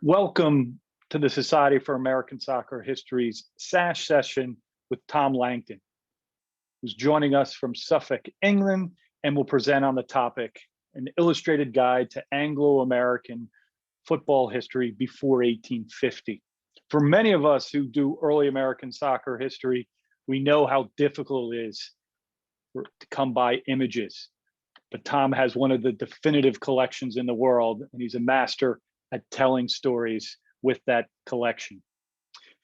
Welcome to the Society for American Soccer History's SASH session with Tom Langton, who's joining us from Suffolk, England, and will present on the topic, an illustrated guide to Anglo-American football history before 1850. For many of us who do early American soccer history, we know how difficult it is to come by images. But Tom has one of the definitive collections in the world, and he's a master at telling stories with that collection.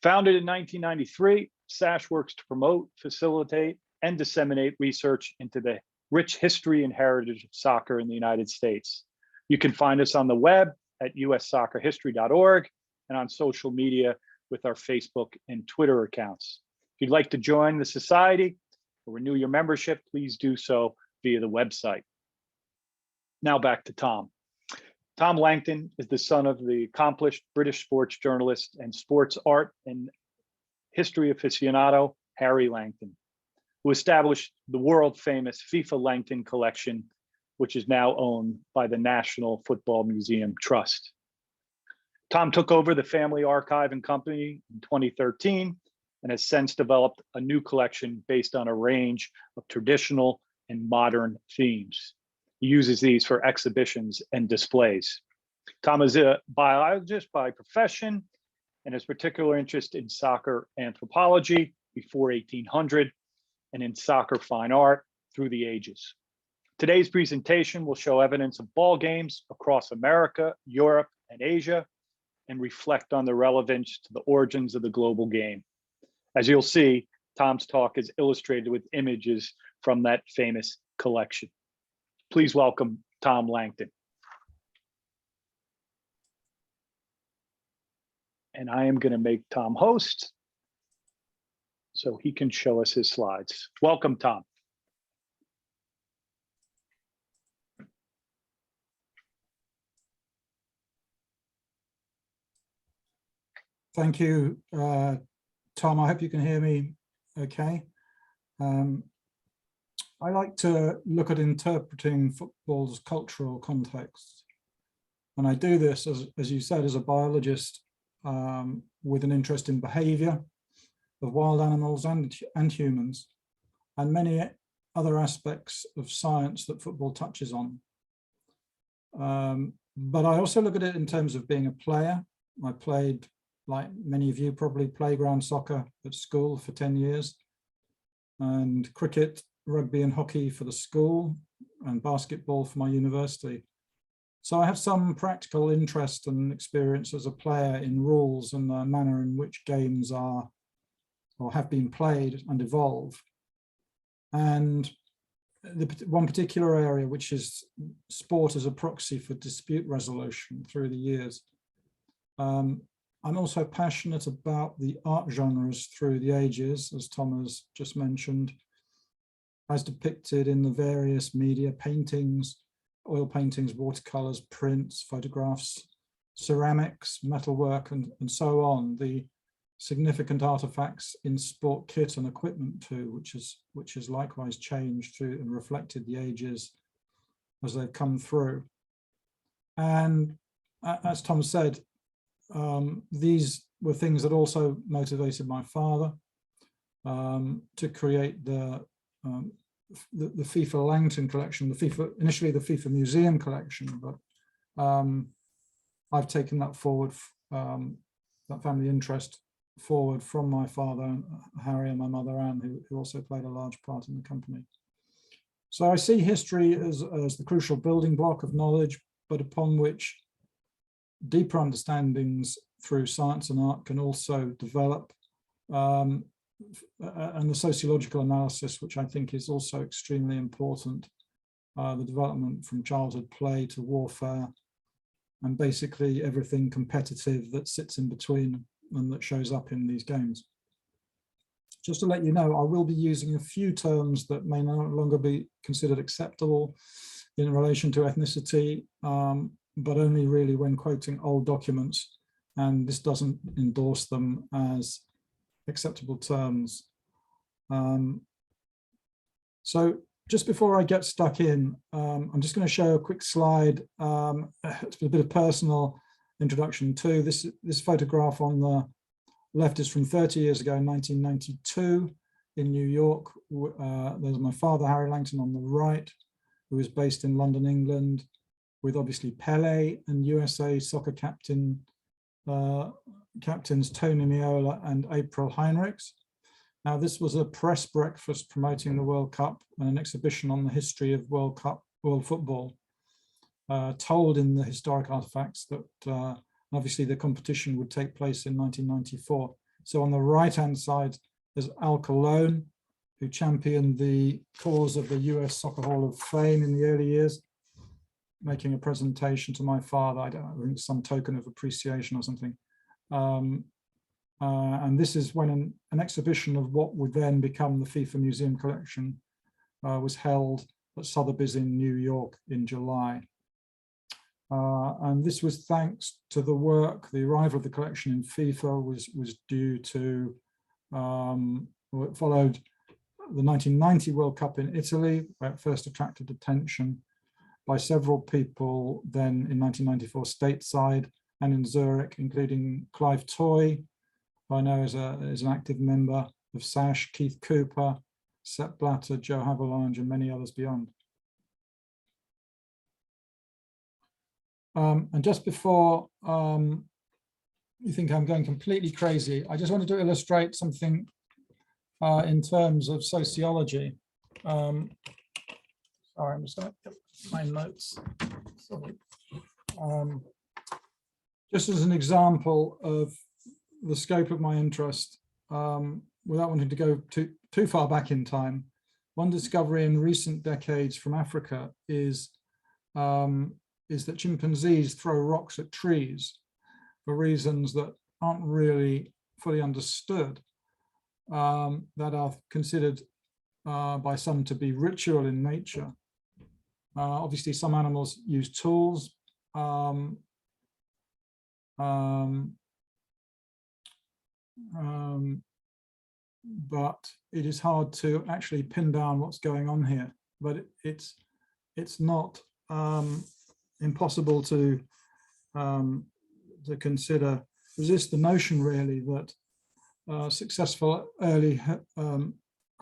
Founded in 1993, SASH works to promote, facilitate, and disseminate research into the rich history and heritage of soccer in the United States. You can find us on the web at ussoccerhistory.org and on social media with our Facebook and Twitter accounts. If you'd like to join the Society or renew your membership, please do so via the website. Now back to Tom. Tom Langton is the son of the accomplished British sports journalist and sports art and history aficionado, Harry Langton, who established the world-famous FIFA-Langton Collection, which is now owned by the National Football Museum Trust. Tom took over the family archive and company in 2013 and has since developed a new collection based on a range of traditional and modern themes. He uses these for exhibitions and displays. Tom is a biologist by profession and has particular interest in soccer anthropology before 1800 and in soccer fine art through the ages. Today's presentation will show evidence of ball games across America, Europe, and Asia, and reflect on the relevance to the origins of the global game. As you'll see, Tom's talk is illustrated with images from that famous collection. Please welcome Tom Langton. And I am going to make Tom host so he can show us his slides. Welcome, Tom. Thank you, Tom. I hope you can hear me okay. I like to look at interpreting football's cultural context. And I do this, as you said, as a biologist with an interest in behavior of wild animals and humans, and many other aspects of science that football touches on. But I also look at it in terms of being a player. I played, like many of you, probably playground soccer at school for 10 years, and cricket, rugby and hockey for the school, and basketball for my university. So I have some practical interest and experience as a player in rules and the manner in which games are or have been played and evolve. And the one particular area, which is sport as a proxy for dispute resolution through the years. I'm also passionate about the art genres through the ages, as Tom has just mentioned, as depicted in the various media: paintings, oil paintings, watercolors, prints, photographs, ceramics, metalwork, and so on. The significant artifacts in sport kit and equipment too, which has likewise changed through and reflected the ages as they've come through. And as Tom said, these were things that also motivated my father to create the FIFA-Langton collection, initially the FIFA Museum collection, but I've taken that forward, that family interest forward from my father, Harry, and my mother, Anne, who also played a large part in the company. So I see history as the crucial building block of knowledge, but upon which deeper understandings through science and art can also develop, and the sociological analysis, which I think is also extremely important, the development from childhood play to warfare, and basically everything competitive that sits in between and that shows up in these games. Just to let you know, I will be using a few terms that may no longer be considered acceptable in relation to ethnicity, but only really when quoting old documents, and this doesn't endorse them as acceptable terms. So just before I get stuck in, I'm just going to show a quick slide. It's a bit of personal introduction too. This photograph on the left is from 30 years ago, in 1992 in New York. There's my father, Harry Langton, on the right, who was based in London, England, with obviously Pele and USA soccer captains Tony Meola and April Heinrichs. Now, this was a press breakfast promoting the World Cup and an exhibition on the history of world football, told in the historic artifacts that obviously the competition would take place in 1994. So on the right-hand side, there's Al Colon, who championed the cause of the US Soccer Hall of Fame in the early years, making a presentation to my father. I don't know, I think some token of appreciation or something. And this is when an exhibition of what would then become the FIFA Museum Collection was held at Sotheby's in New York in July. And this was thanks to the work. The arrival of the collection in FIFA was due to, it followed the 1990 World Cup in Italy, where it first attracted attention by several people then in 1994 stateside and in Zurich, including Clive Toy, who I know is an active member of SASH, Keith Cooper, Sepp Blatter, Joe Havilange, and many others beyond. And just before you think I'm going completely crazy, I just wanted to illustrate something in terms of sociology. Sorry, I'm just going to get my notes. Sorry. Just as an example of the scope of my interest, without wanting to go too far back in time, one discovery in recent decades from Africa is that chimpanzees throw rocks at trees for reasons that aren't really fully understood, that are considered by some to be ritual in nature. Obviously, some animals use tools, but it is hard to actually pin down what's going on here. But it's not impossible to consider, resist the notion really that successful early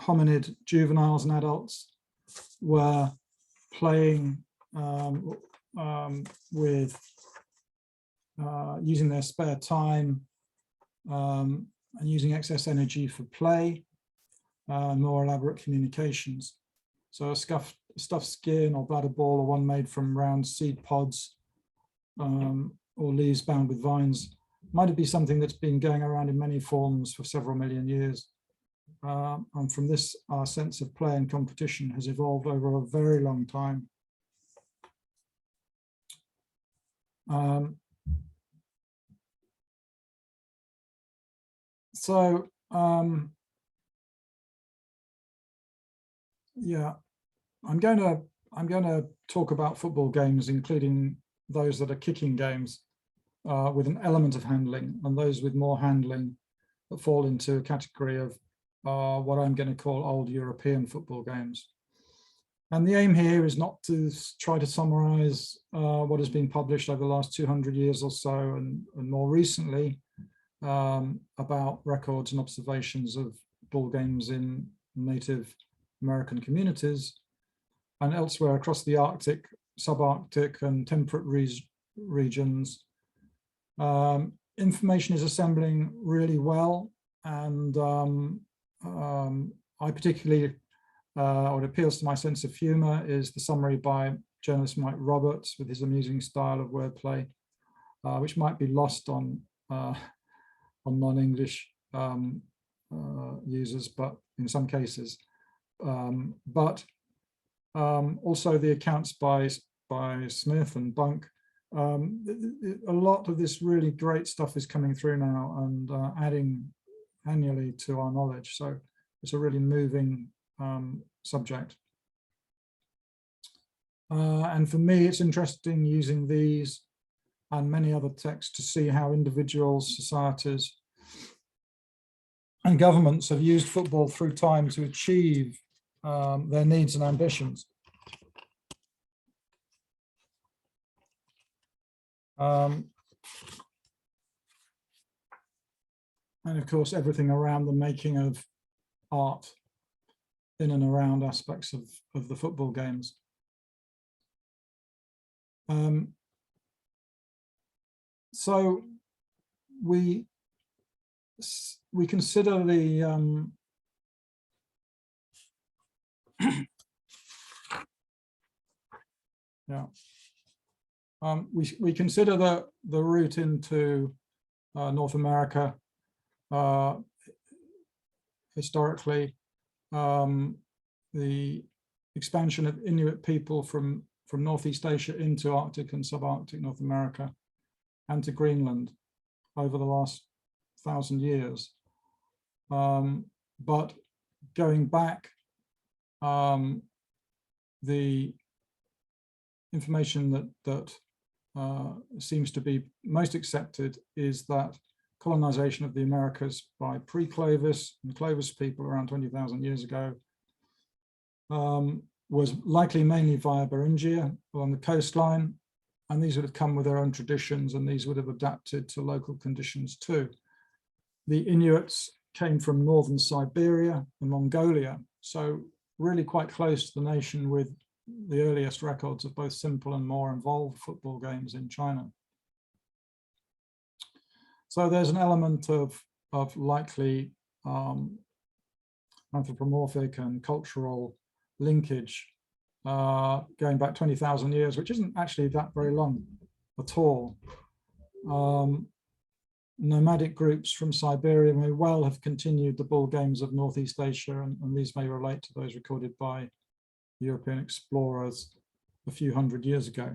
hominid juveniles and adults were playing with using their spare time and using excess energy for play, more elaborate communications. So a stuffed skin or bladder ball, or one made from round seed pods or leaves bound with vines, might be something that's been going around in many forms for several million years. And from this, our sense of play and competition has evolved over a very long time. Yeah, I'm going to talk about football games, including those that are kicking games with an element of handling, and those with more handling that fall into a category of what I'm going to call old European football games. And the aim here is not to try to summarize what has been published over the last 200 years or so, and more recently about records and observations of ball games in Native American communities and elsewhere across the Arctic, subarctic and temperate regions. Information is assembling really well, and I particularly, what appeals to my sense of humor is the summary by journalist Mike Roberts with his amusing style of wordplay, which might be lost on non-English users, but in some cases. But also the accounts by Smith and Bunk. A lot of this really great stuff is coming through now and adding annually to our knowledge. So it's a really moving subject. And for me, it's interesting using these and many other texts to see how individuals, societies, and governments have used football through time to achieve their needs and ambitions. And of course, everything around the making of art in and around aspects of the football games. So we consider the we consider the route into North America historically, the expansion of Inuit people from Northeast Asia into Arctic and subarctic North America and to Greenland over the last 1,000 years. But going back, the information that seems to be most accepted is that colonization of the Americas by pre-Clovis and Clovis people around 20,000 years ago was likely mainly via Beringia along the coastline, and these would have come with their own traditions, and these would have adapted to local conditions too. The Inuits came from northern Siberia and Mongolia, so really quite close to the nation with the earliest records of both simple and more involved football games in China. So there's an element of likely anthropomorphic and cultural linkage going back 20,000 years, which isn't actually that very long at all. Nomadic groups from Siberia may well have continued the bull games of Northeast Asia, and these may relate to those recorded by European explorers a few hundred years ago.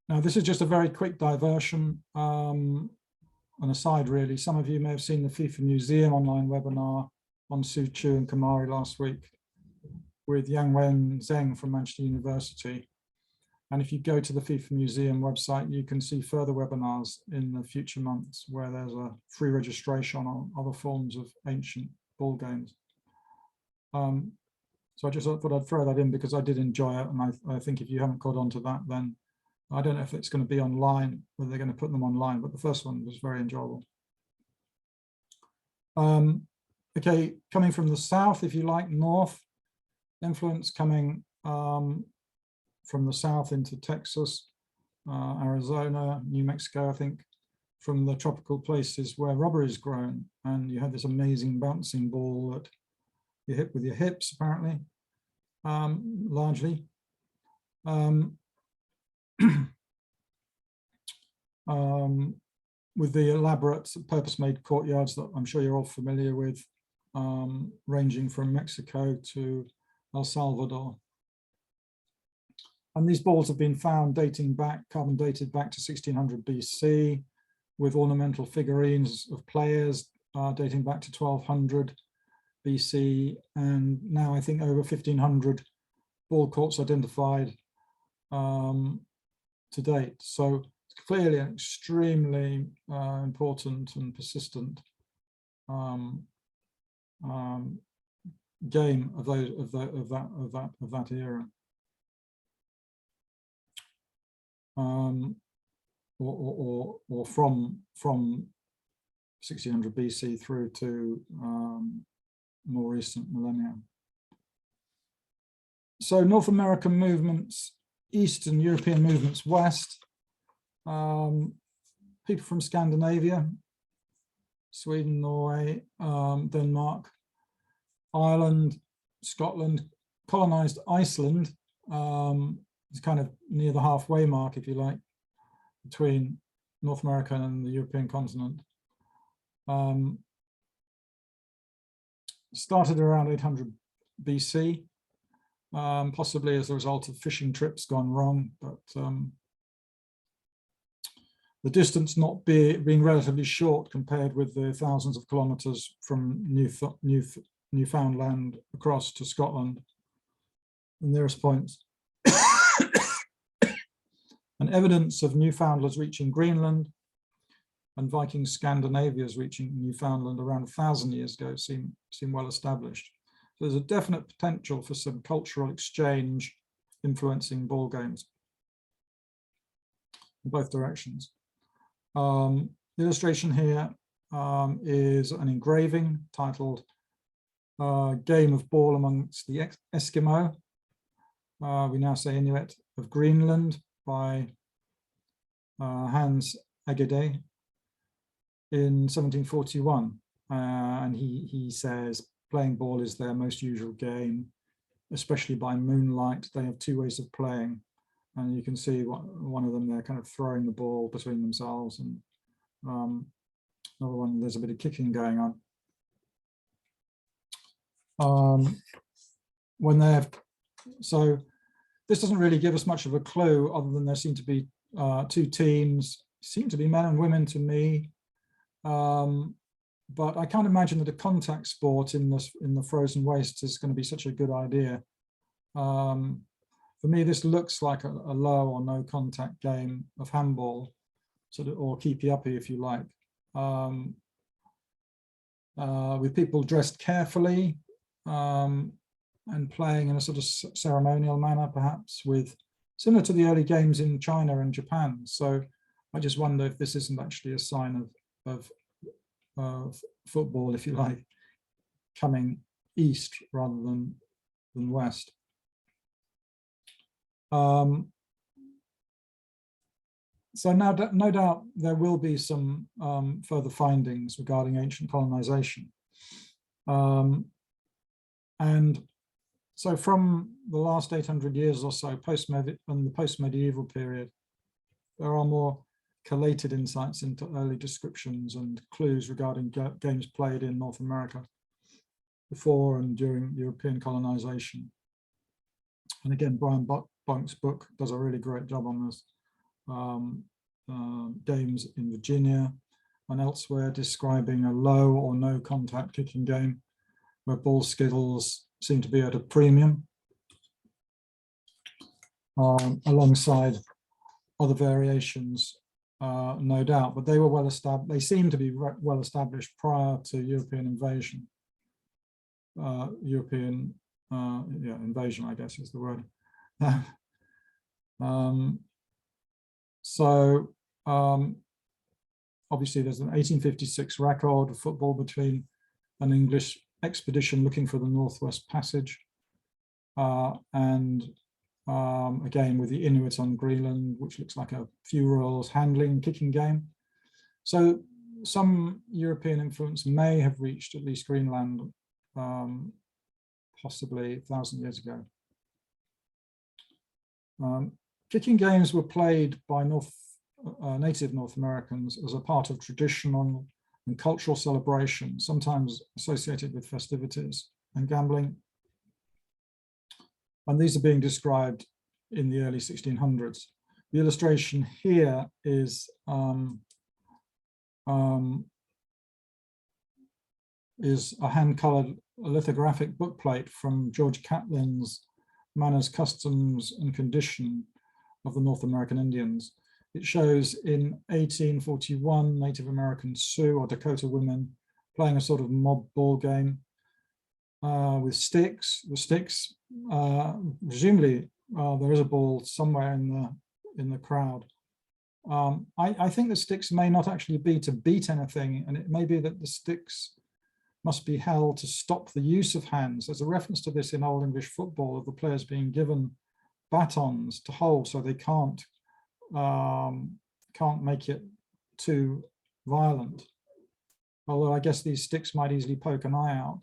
Now, this is just a very quick diversion, an aside really. Some of you may have seen the FIFA Museum online webinar on Su Chu and Kamari last week with Yangwen Zheng from Manchester University. And if you go to the FIFA Museum website, you can see further webinars in the future months where there's a free registration on other forms of ancient ball games. So I just thought I'd throw that in because I did enjoy it. And I think if you haven't got onto that, then I don't know if it's going to be online, whether they're going to put them online, but the first one was very enjoyable. Okay, coming from the south, if you like, north, influence coming from the south into Texas, Arizona, New Mexico, I think, from the tropical places where rubber is grown. And you have this amazing bouncing ball that you hit with your hips, apparently, largely. With the elaborate purpose-made courtyards that I'm sure you're all familiar with, ranging from Mexico to El Salvador. And these balls have been found dating back, carbon dated back to 1600 BC, with ornamental figurines of players dating back to 1200 BC, and now I think over 1500 ball courts identified to date. So it's clearly an extremely important and persistent game of that era. Or from 1600 BC through to more recent millennia. So North American movements, Eastern European movements west, people from Scandinavia, Sweden, Norway, Denmark, Ireland, Scotland, colonized Iceland. It's kind of near the halfway mark, if you like, between North America and the European continent. Started around 800 BC, possibly as a result of fishing trips gone wrong, but the distance not being relatively short compared with the thousands of kilometers from Newfoundland across to Scotland, the nearest points. And evidence of Newfoundlanders reaching Greenland and Viking Scandinavia's reaching Newfoundland around 1,000 years ago seem well established. So there's a definite potential for some cultural exchange influencing ball games in both directions. The illustration here is an engraving titled Game of Ball Amongst the Eskimo. We now say Inuit of Greenland by Hans Agede in 1741. And he says playing ball is their most usual game, especially by moonlight. They have two ways of playing. And you can see one of them, they're kind of throwing the ball between themselves, and another one, there's a bit of kicking going on. When they have, so this doesn't really give us much of a clue, other than there seem to be two teams, seem to be men and women to me. But I can't imagine that a contact sport in the frozen wastes is going to be such a good idea. For me, this looks like a low or no contact game of handball, sort of, or keepy-uppy, if you like, with people dressed carefully and playing in a sort of ceremonial manner, perhaps, with similar to the early games in China and Japan. So I just wonder if this isn't actually a sign of football, if you like, coming east rather than west. So now, no doubt there will be some further findings regarding ancient colonization. And so from the last 800 years or so, and the post-medieval period, there are more collated insights into early descriptions and clues regarding games played in North America before and during European colonization. And again, Brian Bunk's book does a really great job on this. Games in Virginia and elsewhere describing a low or no contact kicking game where ball skills seem to be at a premium, alongside other variations, no doubt, but they were well established. They seem to be well established prior to European invasion. Invasion, I guess, is the word. Obviously, there's an 1856 record of football between an English expedition looking for the Northwest Passage and again with the Inuit on Greenland, which looks like a few rules, handling, kicking game. So some European influence may have reached at least Greenland possibly 1,000 years ago. Kicking games were played by native North Americans as a part of traditional and cultural celebration, sometimes associated with festivities and gambling. And these are being described in the early 1600s. The illustration here is a hand-colored lithographic bookplate from George Catlin's Manners, Customs and Condition of the North American Indians. It shows in 1841 Native American Sioux or Dakota women playing a sort of mob ball game with sticks. The sticks, presumably there is a ball somewhere in the crowd. I think the sticks may not actually be to beat anything, and it may be that the sticks must be held to stop the use of hands. There's a reference to this in Old English football of the players being given batons to hold so they can't make it too violent. Although I guess these sticks might easily poke an eye out.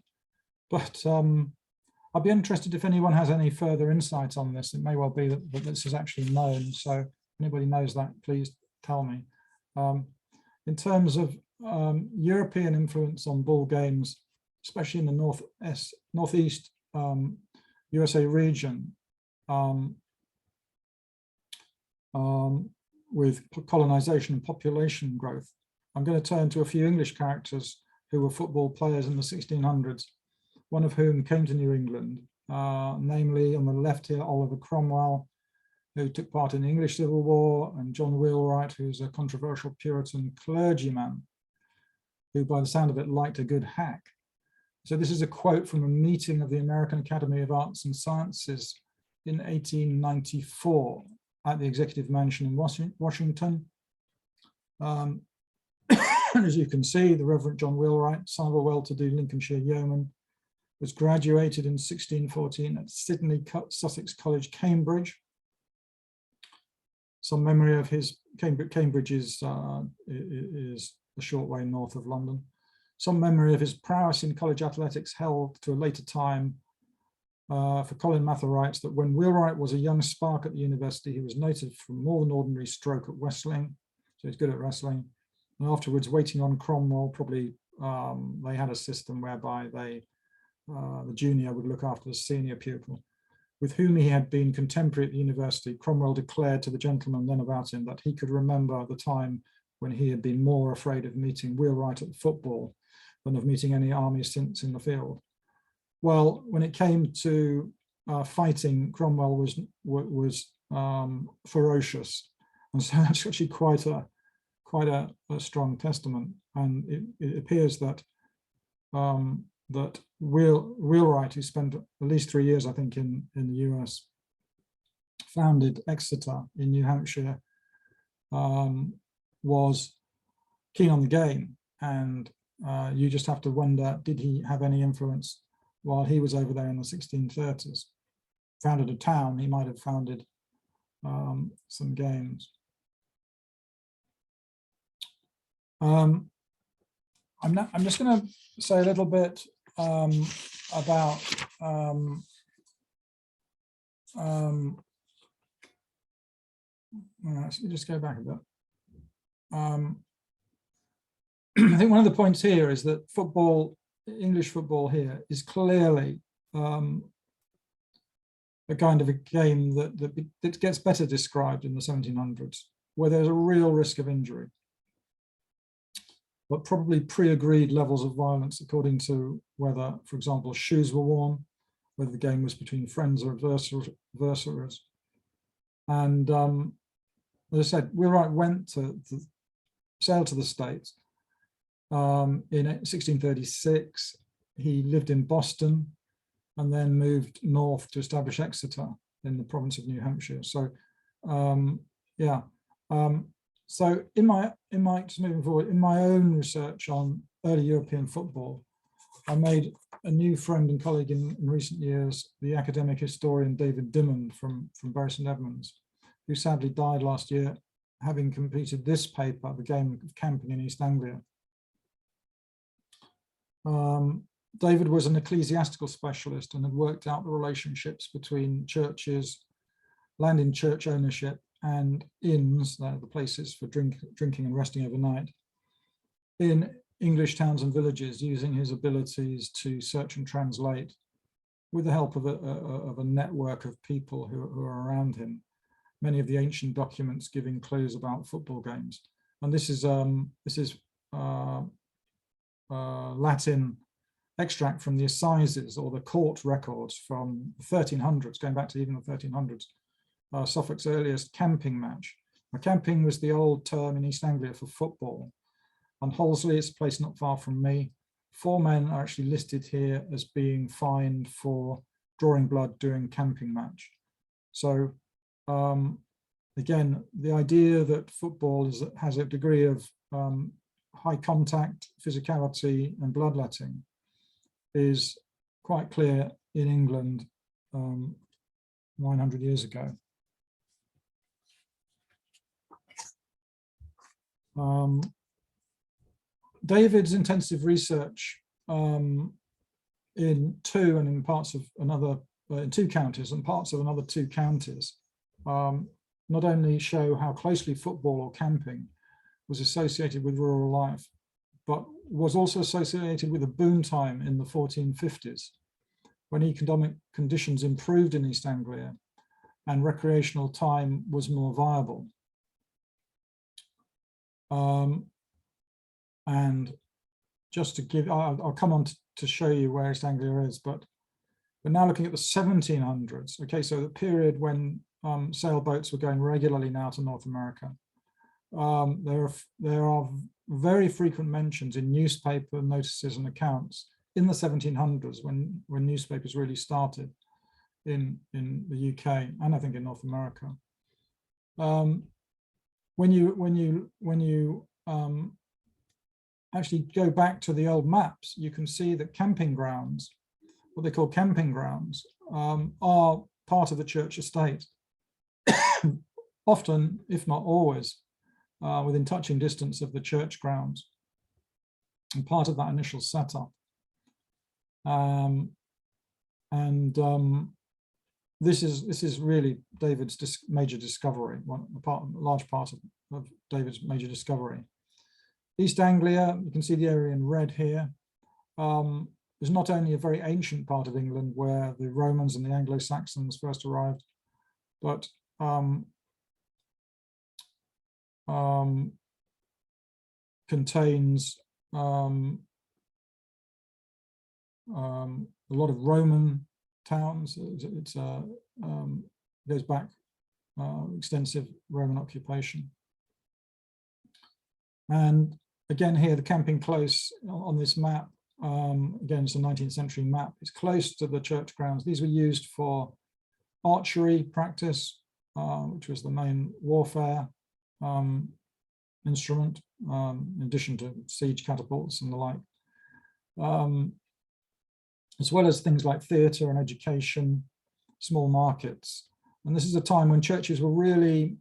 But I'd be interested if anyone has any further insight on this. It may well be that this is actually known. So if anybody knows that, please tell me. In terms of European influence on ball games, especially in the northeast USA region, with colonization and population growth, I'm going to turn to a few English characters who were football players in the 1600s, one of whom came to New England, namely on the left here, Oliver Cromwell, who took part in the English Civil War, and John Wheelwright, who's a controversial Puritan clergyman, who by the sound of it liked a good hack. So this is a quote from a meeting of the American Academy of Arts and Sciences in 1894 at the Executive Mansion in Washington. And as you can see, the Reverend John Wheelwright, son of a well-to-do Lincolnshire yeoman, was graduated in 1614 at Sidney Sussex College, Cambridge. Some memory of his Cambridge is a short way north of London. Some memory of his prowess in college athletics held to a later time. For Colin Mather writes that when Wheelwright was a young spark at the university, he was noted for more than ordinary stroke at wrestling, so he's good at wrestling. And afterwards, waiting on Cromwell, probably they had a system whereby the junior would look after the senior pupil, with whom he had been contemporary at the university. Cromwell declared to the gentleman then about him that he could remember the time when he had been more afraid of meeting Wheelwright at football than of meeting any army since in the field. Well, when it came to fighting, Cromwell was ferocious, and so that's actually quite a strong testament. And it appears that that Wheelwright, who spent at least 3 years, I think, in the US, founded Exeter in New Hampshire, was keen on the game. And you just have to wonder, did he have any influence while he was over there in the 1630s? Founded a town, he might have founded some games. I'm just going to say a little bit about let me just go back a bit. I think one of the points here is that football, English football here, is clearly a kind of a game that gets better described in the 1700s, where there's a real risk of injury, but probably pre-agreed levels of violence according to whether, for example, shoes were worn, whether the game was between friends or adversaries. And as I said, Wheelwright went to sail to the States in 1636. He lived in Boston and then moved north to establish Exeter in the province of New Hampshire. So yeah. So in my just moving forward, in my own research on early European football, I made a new friend and colleague in recent years, the academic historian David Dimmond from Bury St Edmunds, who sadly died last year, having completed this paper, The Game of Camping in East Anglia. David was an ecclesiastical specialist and had worked out the relationships between churches, land in church ownership, and inns, the places for drinking and resting overnight, in English towns and villages, using his abilities to search and translate with the help of a network of people who are around him, many of the ancient documents giving clues about football games. And this is Latin extract from the assizes or the court records from the 1300s, going back to even the 1300s. Suffolk's earliest camping match. Now, camping was the old term in East Anglia for football. On Hollesley, it's a place not far from me. 4 men are actually listed here as being fined for drawing blood during camping match. So again, the idea that football has a degree of high contact, physicality, and bloodletting is quite clear in England 900 years ago. David's intensive research in 2 and in parts of another, in 2 counties and parts of another 2 counties, not only show how closely football or camping was associated with rural life, but was also associated with a boom time in the 1450s, when economic conditions improved in East Anglia and recreational time was more viable. And just to give, I'll come on to show you where East Anglia is, but we're now looking at the 1700s. Okay, so the period when sailboats were going regularly now to North America. There are very frequent mentions in newspaper notices and accounts in the 1700s, when newspapers really started in the UK and I think in North America. When you actually go back to the old maps, you can see that camping grounds, what they call camping grounds, are part of the church estate. Often, if not always, within touching distance of the church grounds, and part of that initial setup. This is really David's major discovery, a large part of David's major discovery. East Anglia, you can see the area in red here, is not only a very ancient part of England where the Romans and the Anglo-Saxons first arrived, but contains a lot of Roman towns. It goes back extensive Roman occupation. And again here, the camping close on this map, again, it's a 19th century map. It's close to the church grounds. These were used for archery practice, which was the main warfare instrument, in addition to siege catapults and the like, as well as things like theatre and education, small markets. And this is a time when churches were really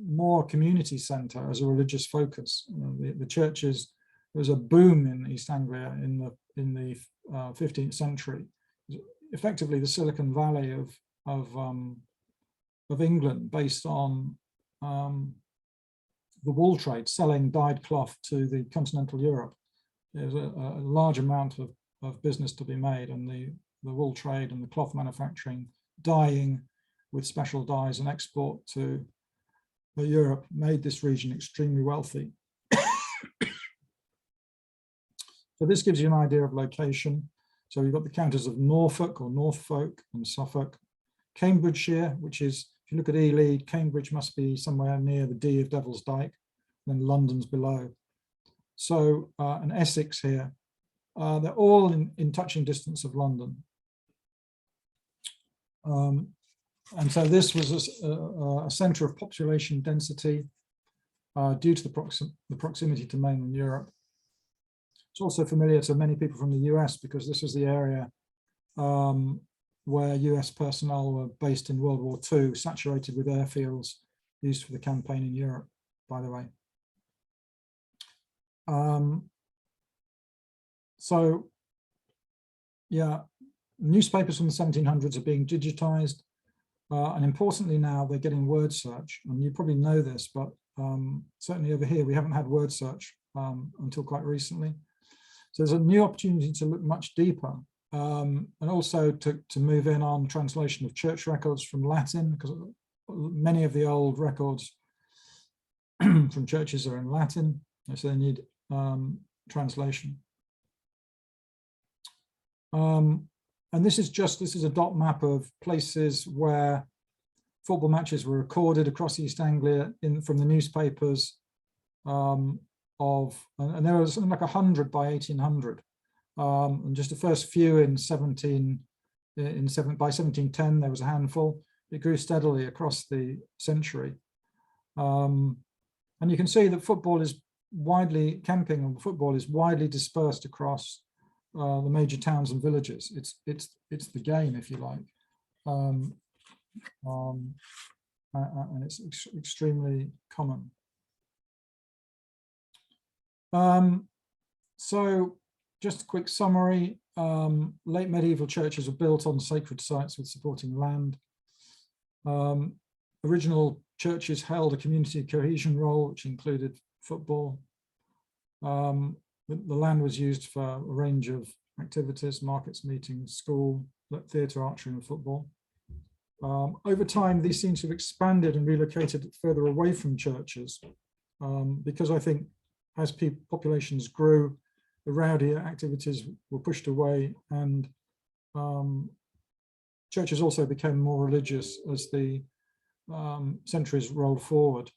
more community centre as a religious focus. You know, the churches, there was a boom in East Anglia in the 15th century. Effectively, the Silicon Valley of England, based on the wool trade, selling dyed cloth to the continental Europe. There's a large amount of business to be made, and the wool trade and the cloth manufacturing, dyeing with special dyes and export to Europe made this region extremely wealthy. So this gives you an idea of location. So you've got the counties of Norfolk or Norfolk and Suffolk, Cambridgeshire, which is, if you look at Ely, Cambridge must be somewhere near the D of Devil's Dyke, then London's below. So, and Essex here, they're all in touching distance of London. And so this was a centre of population density due to the proximity to mainland Europe. It's also familiar to many people from the US because this was the area where US personnel were based in World War II, saturated with airfields used for the campaign in Europe, by the way. So, yeah, newspapers from the 1700s are being digitized. And importantly now, they're getting word search. And you probably know this, but certainly over here, we haven't had word search until quite recently. So there's a new opportunity to look much deeper and also to move in on translation of church records from Latin, because many of the old records from churches are in Latin, so they need translation. And this is a dot map of places where football matches were recorded across East Anglia from the newspapers and there was something like 100 by 1800. And just the first few by 1710, there was a handful. It grew steadily across the century. And you can see that camping and football is widely dispersed across the major towns and villages. It's the game, if you like, and it's extremely common. So just a quick summary. Late medieval churches were built on sacred sites with supporting land. Original churches held a community cohesion role, which included football. The land was used for a range of activities, markets, meetings, school, theatre, archery and football. Over time, these seem to have expanded and relocated further away from churches because I think as populations grew, the rowdy activities were pushed away and churches also became more religious as the centuries rolled forward.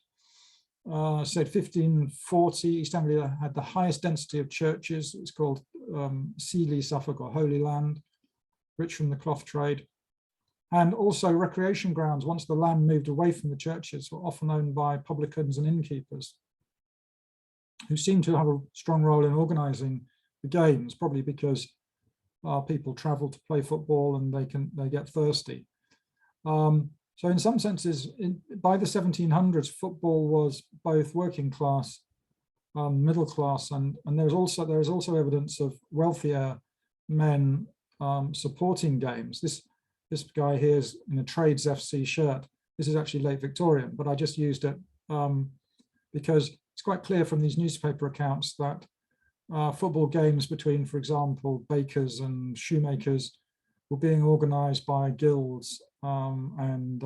said 1540, East Anglia had the highest density of churches. It's called Sealy, Suffolk, or Holy Land, rich from the cloth trade. And also recreation grounds, once the land moved away from the churches, were often owned by publicans and innkeepers, who seem to have a strong role in organizing the games, probably because people travel to play football and they get thirsty. So in some senses, by the 1700s, football was both working class, middle class, and there is also evidence of wealthier men supporting games. This guy here is in a Trades FC shirt. This is actually late Victorian, but I just used it because it's quite clear from these newspaper accounts that football games between, for example, bakers and shoemakers were being organized by guilds, and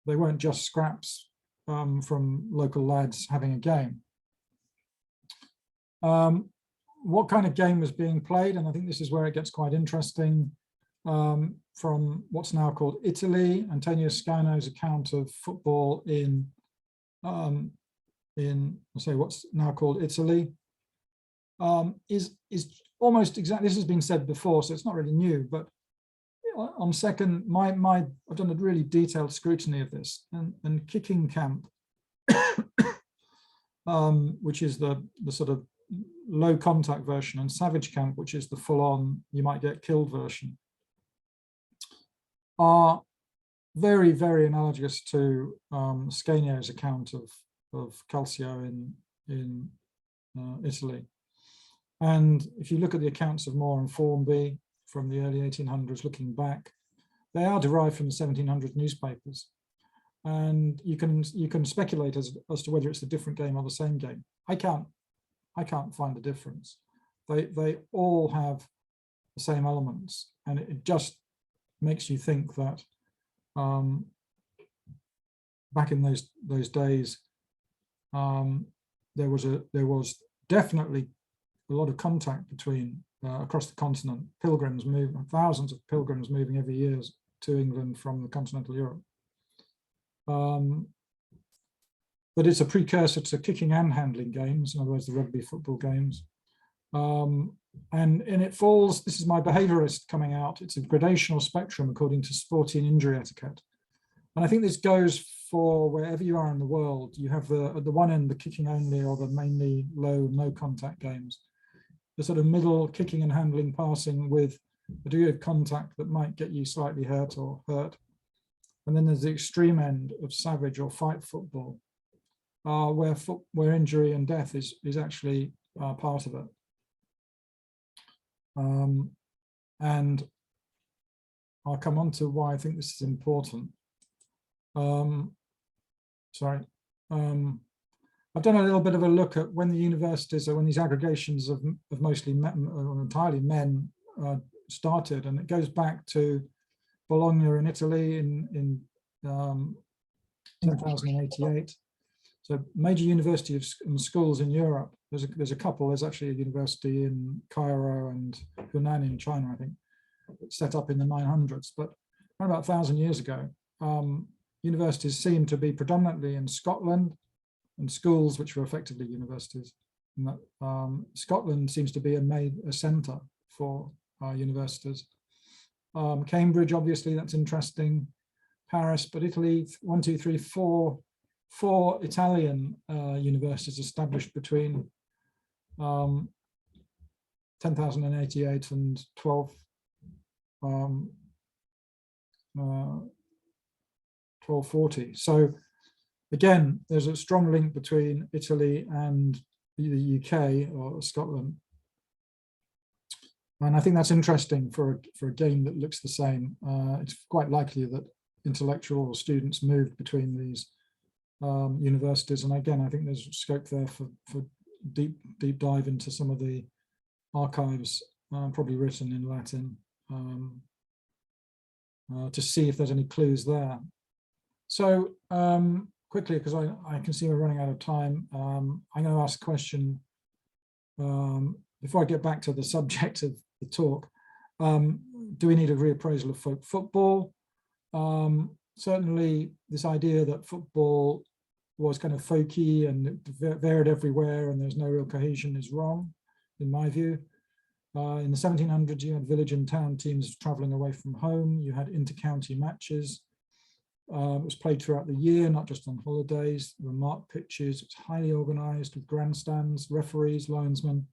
they weren't just scraps from local lads having a game. What kind of game was being played? And I think this is where it gets quite interesting. From what's now called Italy, Antonio Scano's account of football in what's now called Italy, is almost exactly, this has been said before, so it's not really new, but on second, I've done a really detailed scrutiny of this, and kicking camp, which is the sort of low contact version, and savage camp, which is the full on, you might get killed version, are very, very analogous to Scagno's account of Calcio in Italy. And if you look at the accounts of Moore and Formby from the early 1800s, looking back, they are derived from the 1700 newspapers. And you can speculate as to whether it's a different game or the same game. I can't find a difference. They all have the same elements, and it just makes you think that back in those days, there was definitely a lot of contact between across the continent. Pilgrims move, thousands of pilgrims moving every year to England from continental Europe. But it's a precursor to kicking and handling games, in other words, the rugby football games. And it falls, this is my behaviorist coming out, it's a gradational spectrum according to sporting injury etiquette. And I think this goes for wherever you are in the world. You have at the one end, the kicking only or the mainly low, no contact games. The sort of middle kicking and handling, passing with a degree of contact that might get you slightly hurt or hurt. And then there's the extreme end of savage or fight football, where injury and death is actually part of it. And I'll come on to why I think this is important. I've done a little bit of a look at when the universities or when these aggregations of mostly men, or entirely men started, and it goes back to Bologna in Italy in 10,088. So major universities and schools in Europe, there's a couple, there's actually a university in Cairo and Hunan in China, I think, set up in the 900s, but around about 1,000 years ago, universities seemed to be predominantly in Scotland, and schools which were effectively universities. And that, Scotland seems to be a centre for universities. Cambridge, obviously, that's interesting. Paris, but Italy, 1, 2, 3, 4 Italian universities established between 10,088 and 1240. So again, there's a strong link between Italy and the UK or Scotland. And I think that's interesting for a game that looks the same. It's quite likely that intellectual students moved between these universities. And again, I think there's scope there for deep dive into some of the archives, probably written in Latin, to see if there's any clues there. So quickly, because I can see we're running out of time, I'm going to ask a question before I get back to the subject of the talk. Do we need a reappraisal of folk football? Certainly this idea that football was kind of folky and it varied everywhere and there's no real cohesion is wrong, in my view. In the 1700s, you had village and town teams traveling away from home. You had inter-county matches. It was played throughout the year, not just on holidays. There were marked pitches. It was highly organized with grandstands, referees, linesmen.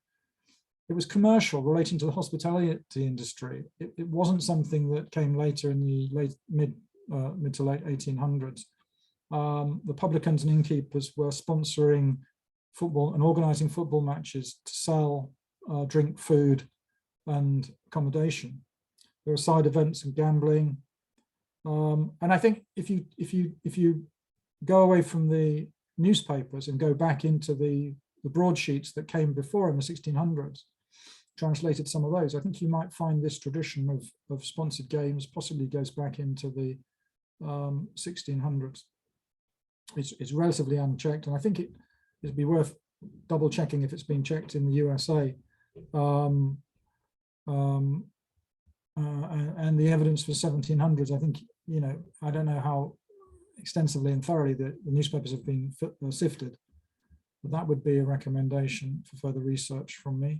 It was commercial, relating to the hospitality industry. It wasn't something that came later in the mid to late 1800s. The publicans and innkeepers were sponsoring football and organizing football matches to sell drink, food, and accommodation. There were side events and gambling. And I think if you go away from the newspapers and go back into the broadsheets that came before in the 1600s, translated some of those, I think you might find this tradition of sponsored games possibly goes back into the 1600s. It's relatively unchecked, and I think it'd be worth double checking if it's been checked in the USA. And the evidence for 1700s, I think, you know, I don't know how extensively and thoroughly the newspapers have been sifted, but that would be a recommendation for further research from me.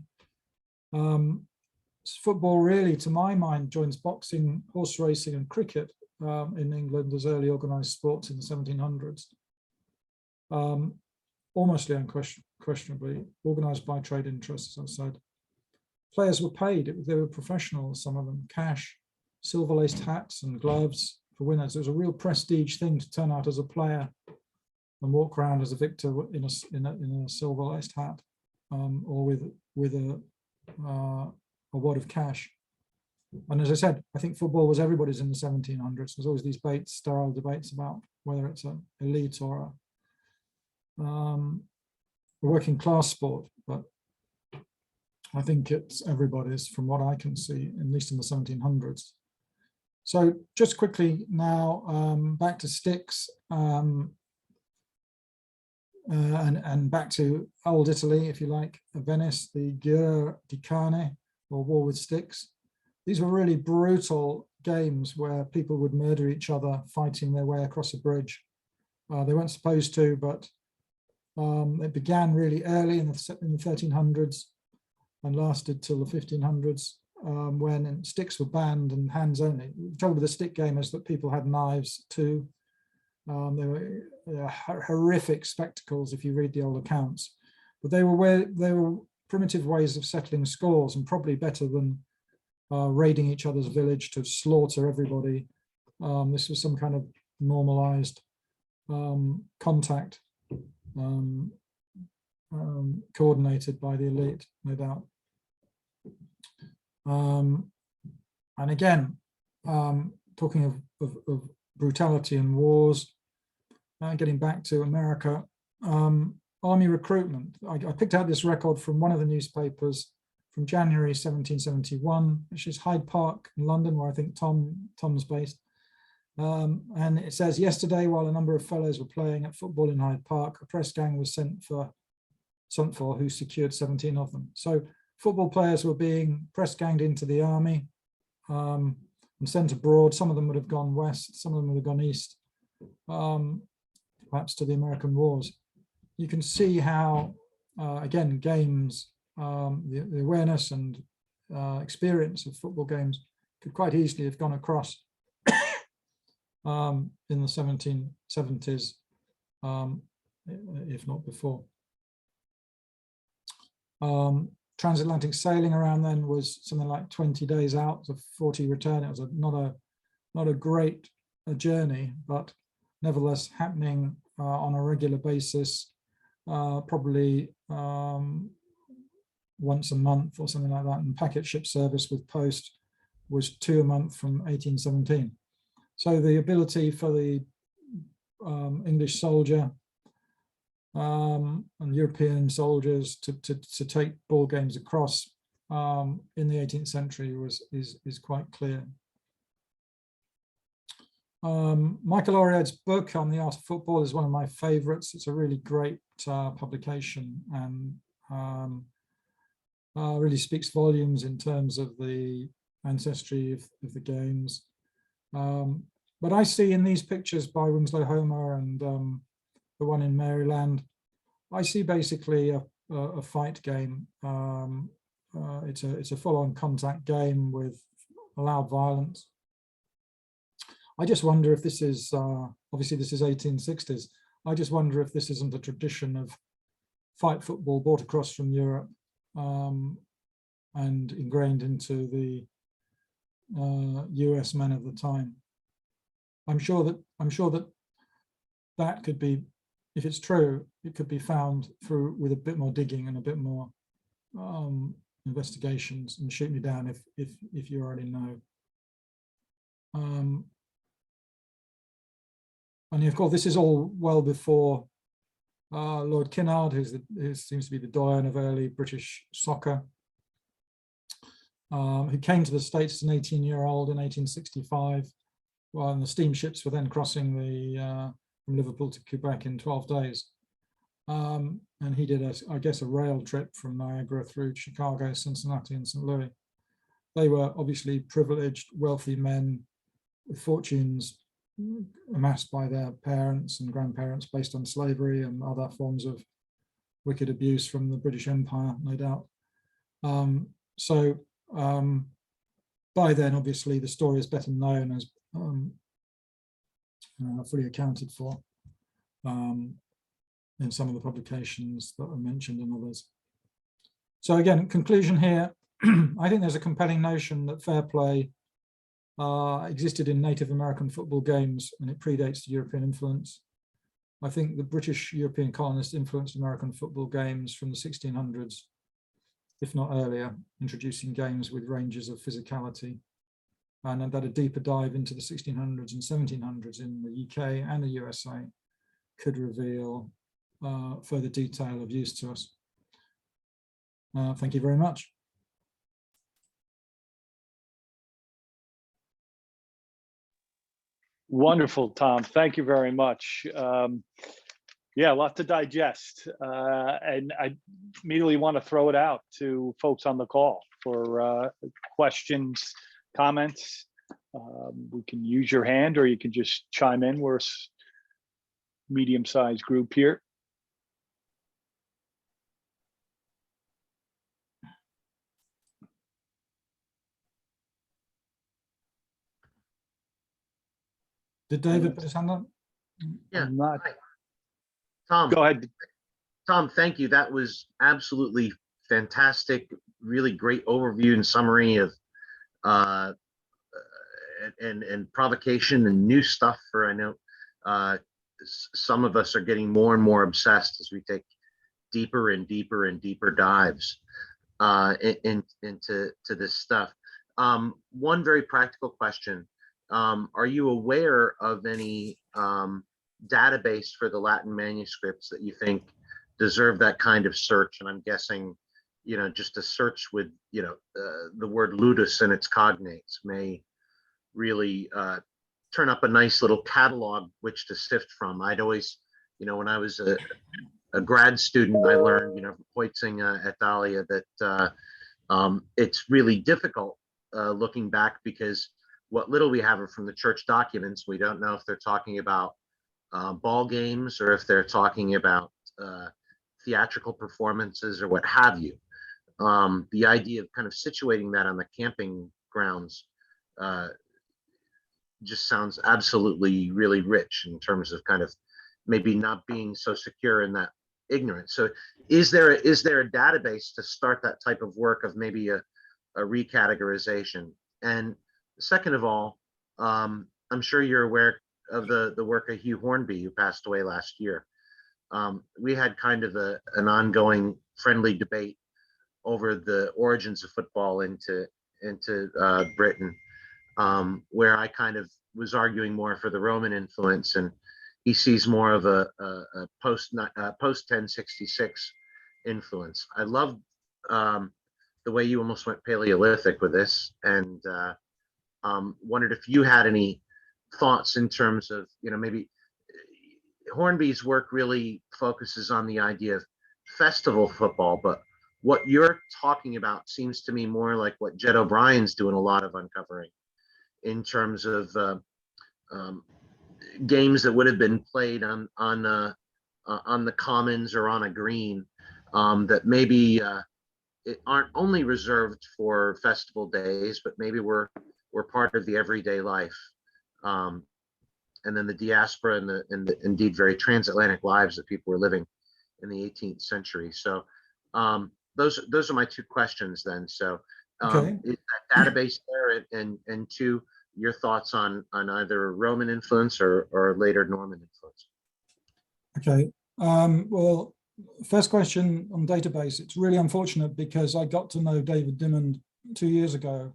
Football really, to my mind, joins boxing, horse racing and cricket in England as early organised sports in the 1700s. Almost unquestionably organised by trade interests, as I said. Players were paid, they were professionals, some of them, cash, silver-laced hats and gloves for winners. It was a real prestige thing to turn out as a player and walk around as a victor in a silver-laced hat or with a wad of cash. And as I said, I think football was everybody's in the 1700s. There's always these sterile debates about whether it's an elite or a working class sport, but I think it's everybody's from what I can see, at least in the 1700s. So just quickly now, back to sticks and back to old Italy, if you like, Venice, the Guerra di Cane, or War with Sticks. These were really brutal games where people would murder each other fighting their way across a bridge. They weren't supposed to, but it began really early in the 1300s and lasted till the 1500s when sticks were banned and hands only. The trouble with the stick game is that people had knives too. They were horrific spectacles if you read the old accounts, but they were primitive ways of settling scores and probably better than raiding each other's village to slaughter everybody. This was some kind of normalized contact coordinated by the elite, no doubt. And again, talking of brutality and wars, getting back to America, army recruitment. I picked out this record from one of the newspapers from January 1771, which is Hyde Park in London, where I think Tom's based. And it says, yesterday, while a number of fellows were playing at football in Hyde Park, a press gang was sent for who secured 17 of them. So football players were being press ganged into the army and sent abroad. Some of them would have gone west, some of them would have gone east, perhaps to the American wars. You can see how, again, games, the awareness and experience of football games could quite easily have gone across in the 1770s, if not before. Transatlantic sailing around then was something like 20 days out, so 40 return. It was not a great journey, but nevertheless happening on a regular basis, probably once a month or something like that. And packet ship service with post was 2 a month from 1817. So the ability for the English soldier and European soldiers to take ball games across in the 18th century is quite clear. Michael Oriad's book on the art of football is one of my favorites. It's a really great publication and really speaks volumes in terms of the ancestry of the games. But I see in these pictures by Winslow Homer and the one in Maryland, I see basically a fight game. It's a full-on contact game with allowed violence. I just wonder if this is, obviously this is 1860s. I just wonder if this isn't a tradition of fight football brought across from Europe and ingrained into the US men of the time. I'm sure that that could be, if it's true, it could be found through with a bit more digging and a bit more investigations, and shoot me down if you already know. And of course, this is all well before Lord Kinnard, who seems to be the doyen of early British soccer, who came to the States as an 18-year-old in 1865, while the steamships were then crossing from Liverpool to Quebec in 12 days. And he did, I guess, a rail trip from Niagara through Chicago, Cincinnati, and St. Louis. They were obviously privileged, wealthy men with fortunes amassed by their parents and grandparents based on slavery and other forms of wicked abuse from the British Empire, no doubt. By then, obviously, the story is better known as fully accounted for in some of the publications that are mentioned and others. So again, conclusion here, I think there's a compelling notion that fair play existed in Native American football games, and it predates the European influence. I think the British European colonists influenced American football games from the 1600s, if not earlier, introducing games with ranges of physicality, and that a deeper dive into the 1600s and 1700s in the UK and the USA could reveal further detail of use to us. Thank you very much. Wonderful, Tom. Thank you very much. Yeah, a lot to digest. And I immediately want to throw it out to folks on the call for questions, comments. We can use your hand, or you can just chime in. We're a medium-sized group here. Did David put his hand up? Yeah. Not... Hi. Tom. Go ahead. Tom, thank you. That was absolutely fantastic. Really great overview and summary of and provocation and new stuff for, I know some of us are getting more and more obsessed as we take deeper and deeper and deeper dives into this stuff. One very practical question. Are you aware of any database for the Latin manuscripts that you think deserve that kind of search? And I'm guessing, you know, just a search with, you know, the word ludus and its cognates may really turn up a nice little catalog which to sift from. I'd always, you know, when I was a grad student, I learned, you know, from Poitzing at Thalia that it's really difficult looking back, because what little we have from the church documents, we don't know if they're talking about ball games or if they're talking about theatrical performances or what have you. The idea of kind of situating that on the camping grounds just sounds absolutely really rich in terms of kind of maybe not being so secure in that ignorance. So is there a database to start that type of work of maybe a recategorization? And second of all, I'm sure you're aware of the work of Hugh Hornby, who passed away last year. We had kind of an ongoing friendly debate over the origins of football into Britain, where I kind of was arguing more for the Roman influence, and he sees more of a post 1066 influence. I love the way you almost went Paleolithic with this, and wondered if you had any thoughts in terms of, you know, maybe Hornby's work really focuses on the idea of festival football, but what you're talking about seems to me more like what Jed O'Brien's doing a lot of uncovering in terms of games that would have been played on on the commons or on a green, that maybe it aren't only reserved for festival days, but maybe we're part of the everyday life. And then the diaspora and the indeed very transatlantic lives that people were living in the 18th century. So those are my two questions then. So Okay. is that database there, and two, your thoughts on either Roman influence or later Norman influence? Okay. Well, first question on database. It's really unfortunate because I got to know David Diamond 2 years ago,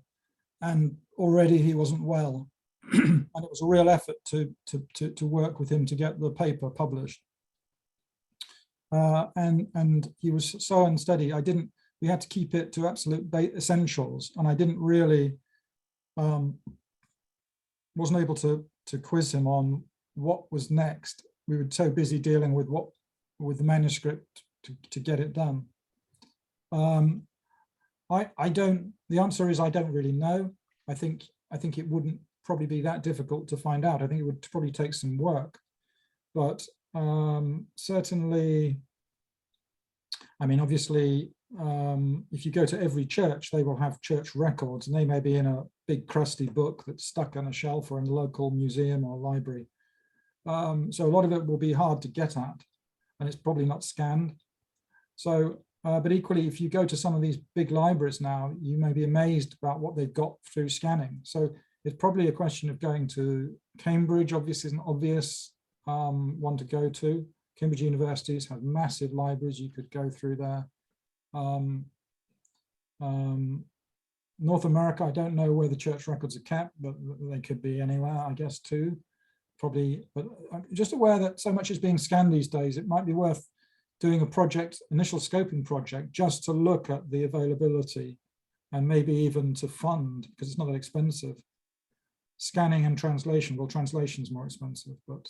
and already he wasn't well, and it was a real effort to work with him to get the paper published. And he was so unsteady. We had to keep it to absolute essentials, and I didn't really wasn't able to quiz him on what was next. We were so busy dealing with the manuscript to get it done. The answer is I don't really know. I think it wouldn't probably be that difficult to find out. I think it would probably take some work, but certainly, I mean, obviously, if you go to every church, they will have church records, and they may be in a big crusty book that's stuck on a shelf or in a local museum or library. So a lot of it will be hard to get at, and it's probably not scanned. So, but equally, if you go to some of these big libraries now, you may be amazed about what they've got through scanning. So it's probably a question of going to Cambridge. Obviously, is an obvious one to go to. Cambridge universities have massive libraries. You could go through there. North America, I don't know where the church records are kept, but they could be anywhere, I guess, too. Probably, but I'm just aware that so much is being scanned these days. It might be worth doing a project, initial scoping project, just to look at the availability and maybe even to fund, because it's not that expensive. Scanning and translation, well, translation is more expensive, but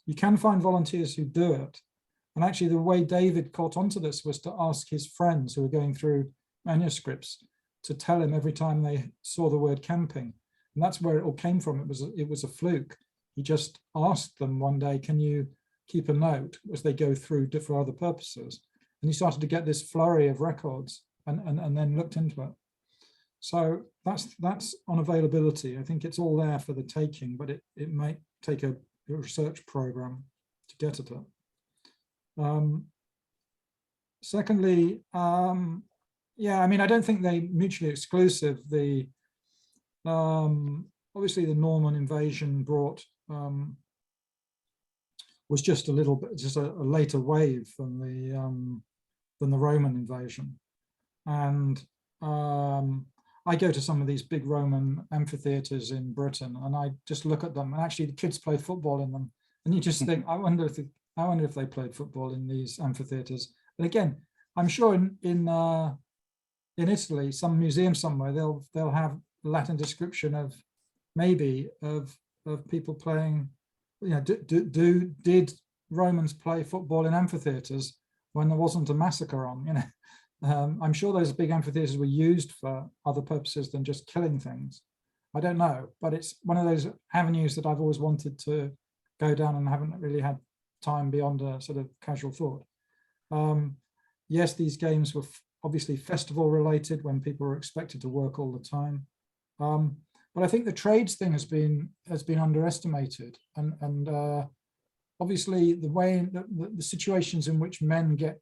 you can find volunteers who do it. And actually the way David caught onto this was to ask his friends who were going through manuscripts to tell him every time they saw the word camping. And that's where it all came from. It was a fluke. He just asked them one day, can you keep a note as they go through for other purposes? And he started to get this flurry of records and then looked into it. So that's on availability. I think it's all there for the taking, but it might take a research program to get at it. Secondly, yeah, I mean, I don't think they're mutually exclusive. Obviously the Norman invasion brought was just a little bit, just a later wave than the Roman invasion. And I go to some of these big Roman amphitheaters in Britain, and I just look at them, and actually the kids play football in them, and you just think, I wonder if they played football in these amphitheaters. But again, I'm sure in Italy, some museum somewhere, they'll have Latin description of maybe of people playing. You know, did Romans play football in amphitheaters when there wasn't a massacre on? You know, I'm sure those big amphitheaters were used for other purposes than just killing things. I don't know, but it's one of those avenues that I've always wanted to go down and haven't really had time beyond a sort of casual thought. Yes, these games were obviously festival related when people were expected to work all the time. But I think the trades thing has been underestimated, and obviously the way the situations in which men get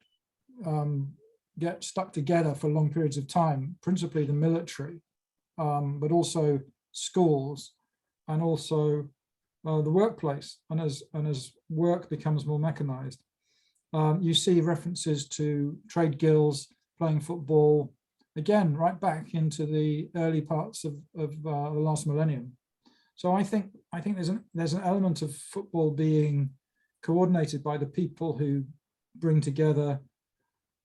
stuck together for long periods of time, principally the military, but also schools, and also the workplace, and as work becomes more mechanized, you see references to trade guilds playing football. Again, right back into the early parts of the last millennium. So I think there's an element of football being coordinated by the people who bring together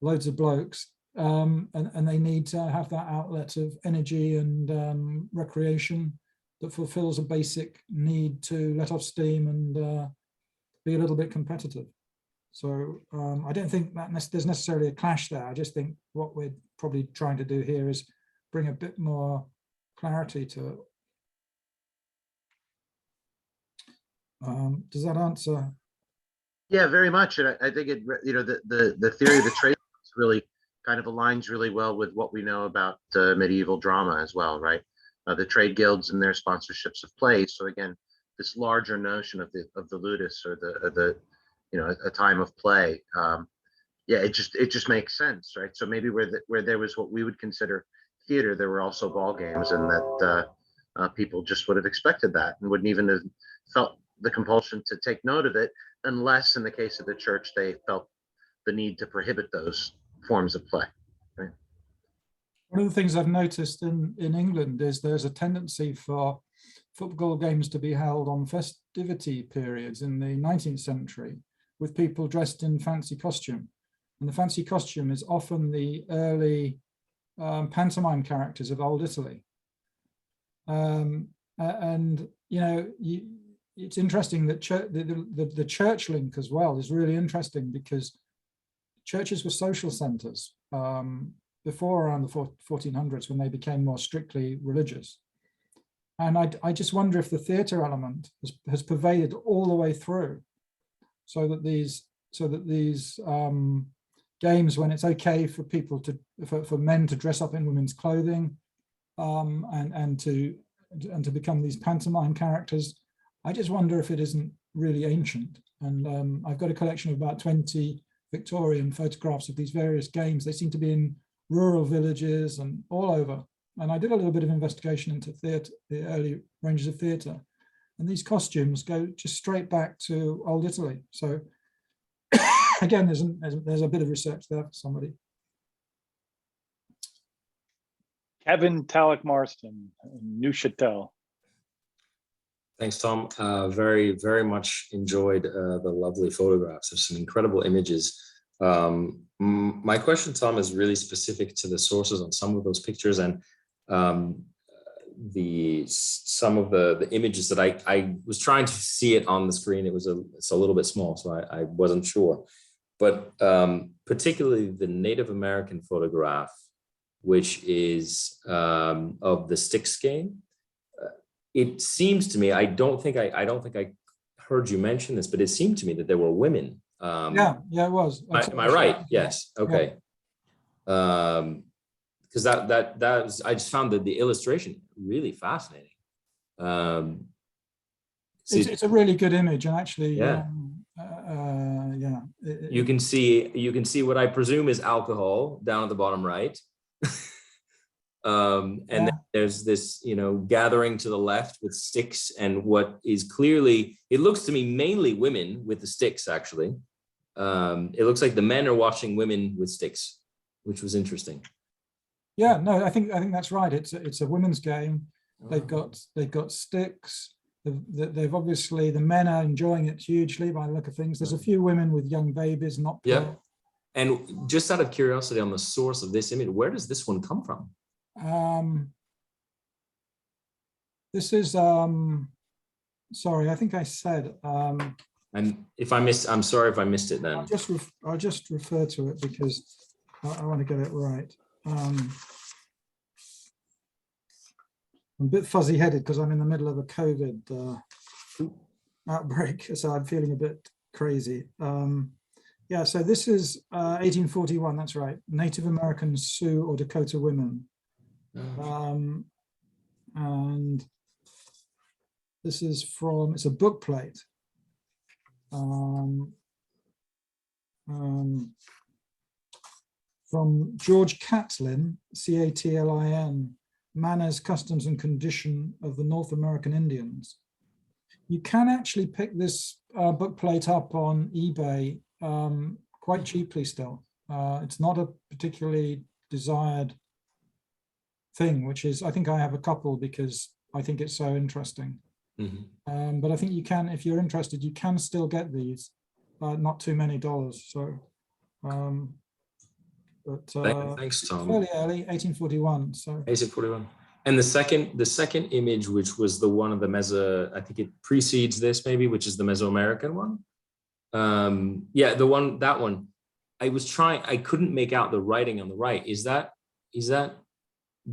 loads of blokes, and they need to have that outlet of energy and recreation that fulfills a basic need to let off steam and be a little bit competitive. So I don't think that there's necessarily a clash there. I just think what we're probably trying to do here is bring a bit more clarity to it. Does that answer Yeah, very much. And I think the theory of the trade really kind of aligns really well with what we know about medieval drama as well, right? The trade guilds and their sponsorships of plays. So again, this larger notion of the ludus, or the a time of play. Yeah, it just makes sense, right? So maybe where there was what we would consider theater, there were also ball games, and that people just would have expected that and wouldn't even have felt the compulsion to take note of it, unless in the case of the church they felt the need to prohibit those forms of play. Right? One of the things I've noticed in England is there's a tendency for football games to be held on festivity periods in the 19th century with people dressed in fancy costume. And the fancy costume is often the early pantomime characters of old Italy. And, it's interesting that the church link as well is really interesting, because churches were social centers before around the 1400s, when they became more strictly religious. And I just wonder if the theatre element has pervaded all the way through, so that these games, when it's okay for people for men to dress up in women's clothing, and to become these pantomime characters, I just wonder if it isn't really ancient. And I've got a collection of about 20 Victorian photographs of these various games. They seem to be in rural villages and all over. And I did a little bit of investigation into theatre, the early ranges of theatre, and these costumes go just straight back to old Italy. So again, there's a bit of research there for somebody. Kevin Talek Marston, Neuchâtel. Thanks, Tom. Very, very much enjoyed the lovely photographs. There's some incredible images. My question, Tom, is really specific to the sources on some of those pictures, and some of the images that I was trying to see it on the screen. It's a little bit small, so I wasn't sure. But particularly the Native American photograph, which is of the sticks game. It seems to me, I don't think I heard you mention this, but it seemed to me that there were women. Yeah, it was. Am I right? Yes. Okay. Because that was, I just found that the illustration really fascinating. It's a really good image, and actually, yeah. You can see what I presume is alcohol down at the bottom right. And then there's this, gathering to the left with sticks, and what is clearly, it looks to me mainly women with the sticks, actually. It looks like the men are watching women with sticks, which was interesting. Yeah, no, I think that's right. It's a women's game. They've got sticks. They've obviously, the men are enjoying it hugely by the look of things. There's a few women with young babies, not playing. Yeah. And just out of curiosity on the source of this image, where does this one come from? This is sorry, I think I said and if I missed, I'm sorry if I missed it then. I'll just refer to it because I want to get it right. I'm a bit fuzzy-headed because I'm in the middle of a COVID outbreak, so I'm feeling a bit crazy. Yeah, so this is 1841, that's right. Native American Sioux or Dakota women. And this is it's a book plate. From George Catlin, Catlin, Manners, Customs and Condition of the North American Indians. You can actually pick this book plate up on eBay quite cheaply still. It's not a particularly desired thing, which is, I think I have a couple because I think it's so interesting. Mm-hmm. But I think you can, if you're interested, you can still get these, not too many dollars. So, thanks, Tom. Fairly early, 1841. So 1841. And the second image, which was the one of the I think it precedes this maybe, which is the Mesoamerican one. Yeah, that one. I couldn't make out the writing on the right. Is that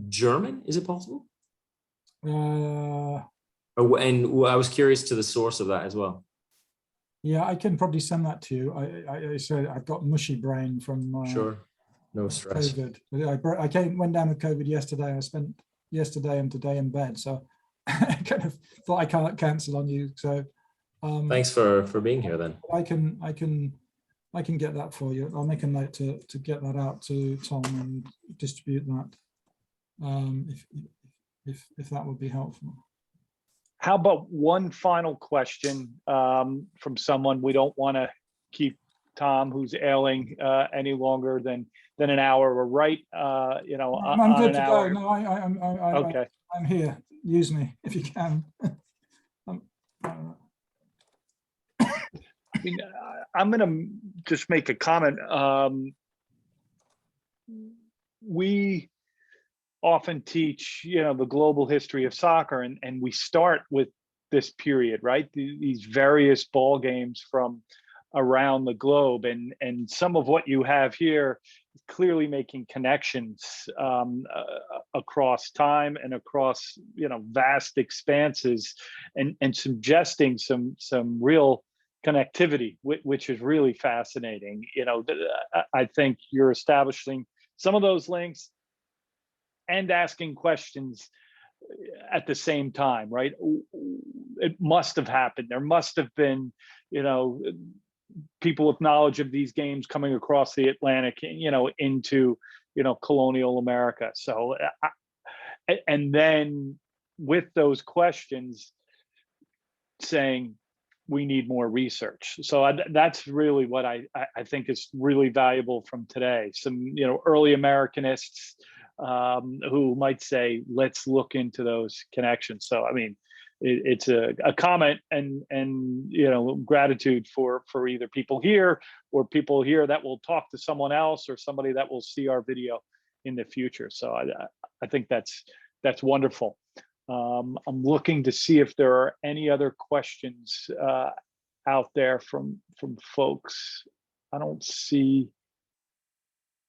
German? Is it possible? and And I was curious to the source of that as well. Yeah, I can probably send that to you. I said I've got mushy brain from Sure, no stress. COVID. Went down with COVID yesterday. I spent yesterday and today in bed, so I kind of thought I can't cancel on you. So Thanks for being here then. I can get that for you. I'll make a note to get that out to Tom and distribute that, if that would be helpful. How about one final question from someone? We don't want to keep Tom, who's ailing, any longer than an hour. We're right, you know, I'm on good an to hour. go. No, Okay. I'm here. Use me if you can. I mean, I'm going to just make a comment. We often teach, you know, the global history of soccer, and we start with this period, right? These various ball games from around the globe, and some of what you have here is clearly making connections across time and across, you know, vast expanses, and suggesting some real connectivity, which is really fascinating. You know, I think you're establishing some of those links and asking questions at the same time, right? It must have happened. There must have been, you know, people with knowledge of these games coming across the Atlantic, you know, into, you know, colonial America. So, and then with those questions, saying we need more research. So that's really what I think is really valuable from today. Some, you know, early Americanists who might say, let's look into those connections. So, I mean, it's a comment and you know, gratitude for either people here or people here that will talk to someone else or somebody that will see our video in the future. So I think that's wonderful. I'm looking to see if there are any other questions out there from folks. I don't see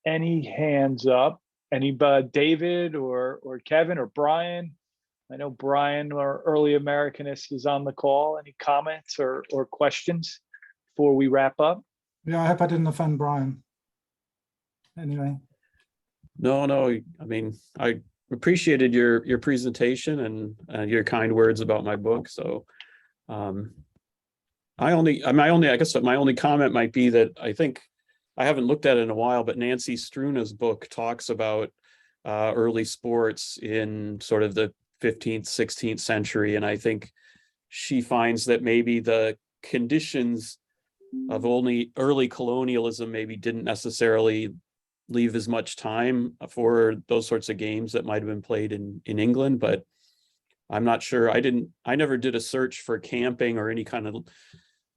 any hands up. Anybody, David or Kevin or Brian? I know Brian, our early Americanist, is on the call. Any comments or questions before we wrap up? Yeah, I hope I didn't offend Brian. Anyway. No, I mean, I appreciated your presentation and your kind words about my book. So I guess my only comment might be that I think I haven't looked at it in a while, but Nancy Struna's book talks about early sports in sort of the 15th, 16th century. And I think she finds that maybe the conditions of only early colonialism maybe didn't necessarily leave as much time for those sorts of games that might have been played in England, but I'm not sure. I never did a search for camping or any kind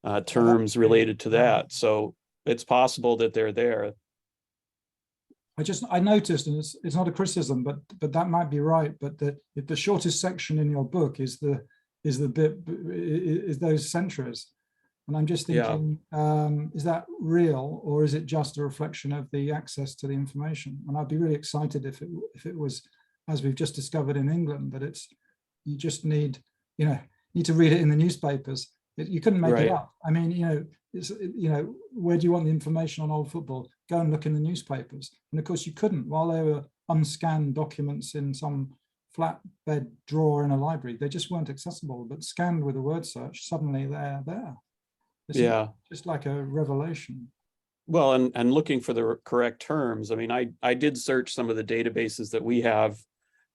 of terms related to that. So it's possible that they're there. I noticed, and it's not a criticism, but that might be right. But the shortest section in your book is those centuries, and I'm just thinking, is that real or is it just a reflection of the access to the information? And I'd be really excited if it was, as we've just discovered in England, that you just need to read it in the newspapers. You couldn't make it up. I mean, where do you want the information on old football? Go and look in the newspapers. And of course you couldn't. While they were unscanned documents in some flatbed drawer in a library, they just weren't accessible. But scanned with a word search, suddenly they're there. It's just like a revelation. Well, and looking for the correct terms. I mean, I did search some of the databases that we have,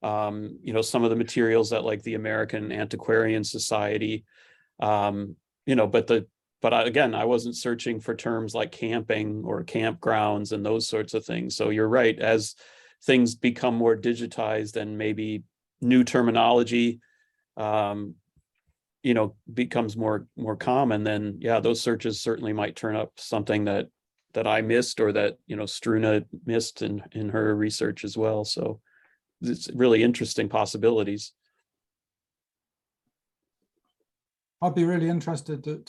some of the materials that like the American Antiquarian Society, but again, I wasn't searching for terms like camping or campgrounds and those sorts of things. So you're right, as things become more digitized and maybe new terminology, becomes more common, then those searches certainly might turn up something that I missed or that, Struna missed in her research as well. So it's really interesting possibilities. I'd be really interested to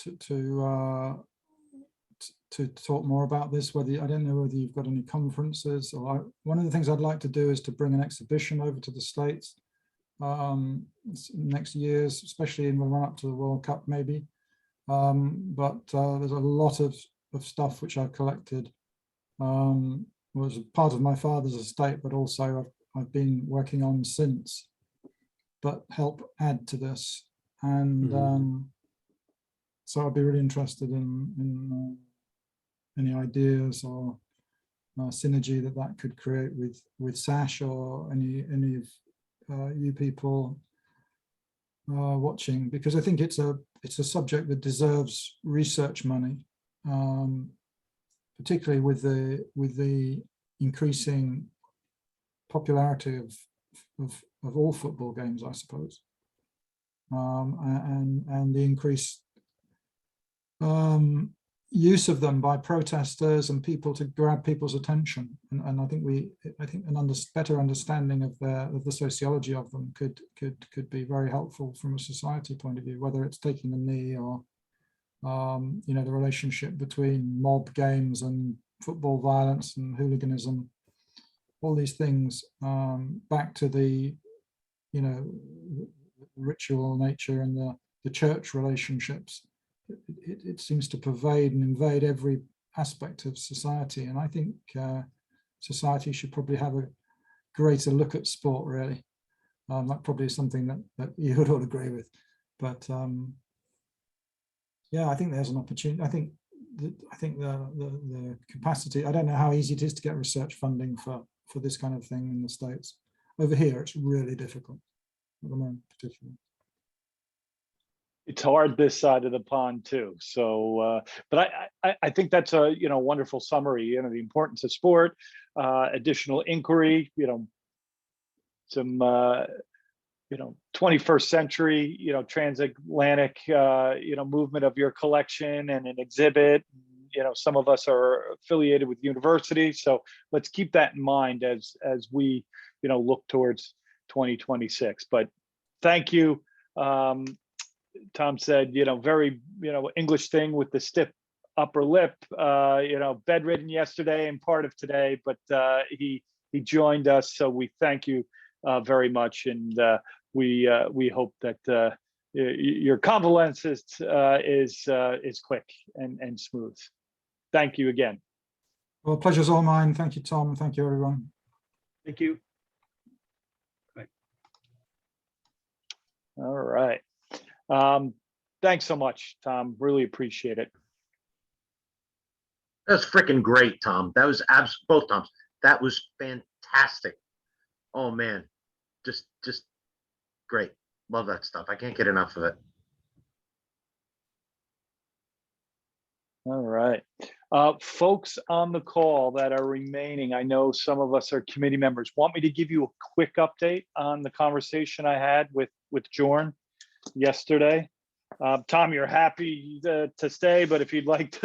talk more about this. I don't know whether you've got any conferences, or one of the things I'd like to do is to bring an exhibition over to the States next years, especially in the run up to the World Cup, maybe, But there's a lot of stuff which I've collected. Was part of my father's estate, but also I've been working on since, but help add to this. And so I'd be really interested in any ideas or synergy that could create with SASH, or any of you people watching, because I think it's a subject that deserves research money, particularly with the increasing popularity of all football games, I suppose, and the increased use of them by protesters and people to grab people's attention. And I think better understanding of the sociology of them could be very helpful from a society point of view, whether it's taking a knee or the relationship between mob games and football violence and hooliganism, all these things, back to the ritual nature and the church relationships. It seems to pervade and invade every aspect of society, and I think society should probably have a greater look at sport, really. That probably is something that you would all agree with, but yeah, I think there's an opportunity. I think the capacity, I don't know how easy it is to get research funding for this kind of thing in the States. Over here, it's really difficult at the moment, particularly. It's hard this side of the pond too. So, but I think that's a wonderful summary. The importance of sport, additional inquiry. Some 21st century transatlantic movement of your collection and an exhibit. Some of us are affiliated with universities, so let's keep that in mind as we look towards 2026. But thank you. Tom said, very, English thing with the stiff upper lip, bedridden yesterday and part of today, but he joined us. So we thank you very much. And we hope that your convalescence is quick and smooth. Thank you again. Well, pleasure's all mine. Thank you, Tom. Thank you, everyone. Thank you. All right. Thanks so much, Tom. Really appreciate it. That's freaking great, Tom. That was both Toms. That was fantastic. Oh man, just great. Love that stuff. I can't get enough of it. All right. Folks on the call that are remaining, I know some of us are committee members. Want me to give you a quick update on the conversation I had with Jorn yesterday? Tom, you're happy to stay, but if you'd like to